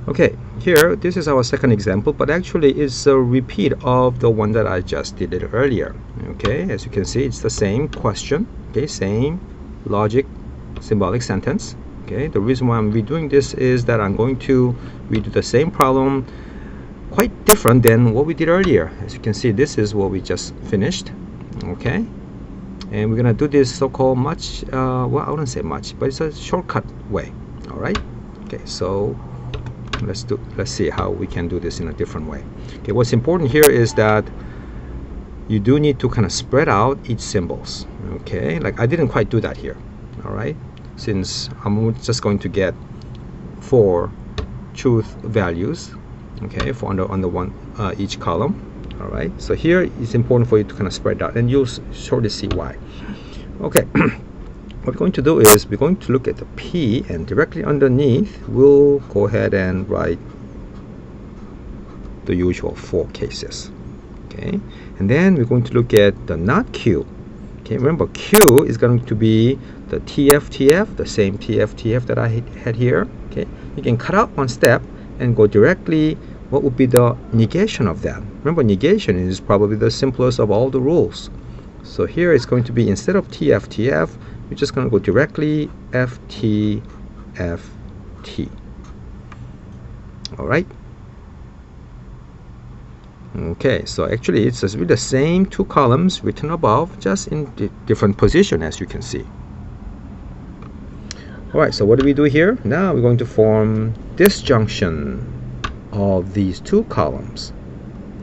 Okay, here this is our second example, but actually it's a repeat of the one that I just did it earlier. Okay, as you can see, it's the same question. Okay, same logic symbolic sentence. Okay, the reason why I'm redoing this is that I'm going to redo the same problem, quite different than what we did earlier. As you can see, this is what we just finished. Okay, and we're gonna do this so-called much well, I wouldn't say much, but it's a shortcut way. All right. Okay, so let's see how we can do this in a different way. Okay, what's important here is that you do need to kind of spread out each symbols. Okay, like I didn't quite do that here. All right, since I'm just going to get 4 truth values, okay, for under one each column. All right, so here it's important for you to kind of spread out, and you'll shortly see why. Okay. What we're going to do is we're going to look at the P, and directly underneath we'll go ahead and write the usual 4 cases. Okay, and then we're going to look at the not Q. Okay, remember Q is going to be the TF, the same TF that I had here. Okay, you can cut out one step and go directly. What would be the negation of that? Remember, negation is probably the simplest of all the rules. So here it's going to be, instead of TF, we're just going to go directly FT. All right. Okay, so actually it's just with the same 2 columns written above, just in different position, as you can see. All right, so what do we do here? Now we're going to form disjunction of these 2 columns.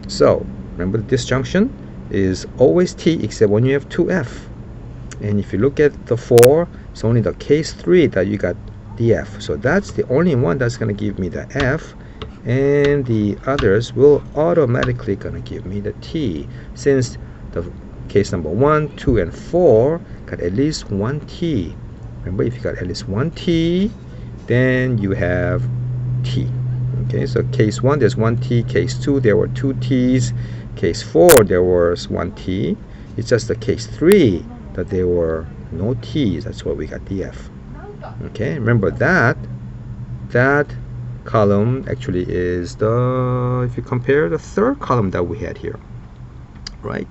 So remember, the disjunction is always T except when you have 2F. And if you look at the 4, it's only the case 3 that you got the F. So that's the only one that's going to give me the F, and the others will automatically going to give me the T, since the case number 1, 2, and 4 got at least 1 T. Remember, if you got at least 1 T, then you have T. Okay, so case 1 there's 1 T, case 2 there were 2 T's, case 4 there was 1 T. It's just the case 3 that there were no T's. That's why we got the F. Okay, remember that column actually is the, if you compare, the 3rd column that we had here, right?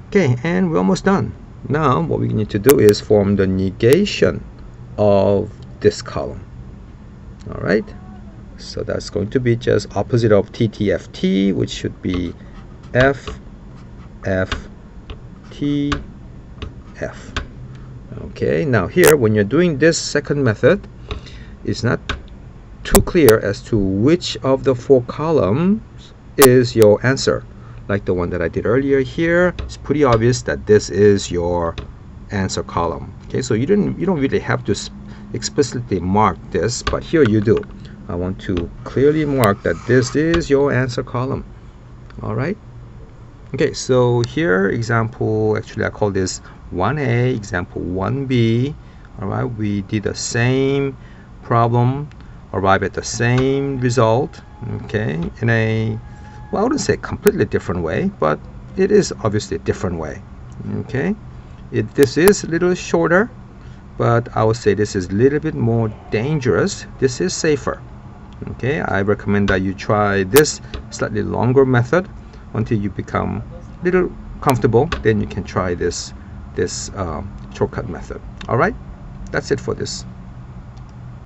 Okay, and we're almost done. Now what we need to do is form the negation of this column. All right, so that's going to be just opposite of TTFT, which should be FFT. F. Okay, now here when you're doing this second method, it's not too clear as to which of the 4 columns is your answer. Like the one that I did earlier here, it's pretty obvious that this is your answer column. Okay, so you don't really have to explicitly mark this, but here you do. I want to clearly mark that this is your answer column. All right. Okay, so here example, actually I call this 1A, example 1B. All right, we did the same problem, arrive at the same result. Okay, in a, well, I wouldn't say completely different way, but it is obviously a different way. Okay, this is a little shorter, but I would say this is a little bit more dangerous. This is safer. Okay, I recommend that you try this slightly longer method until you become a little comfortable. Then you can try this shortcut method. All right, that's it for this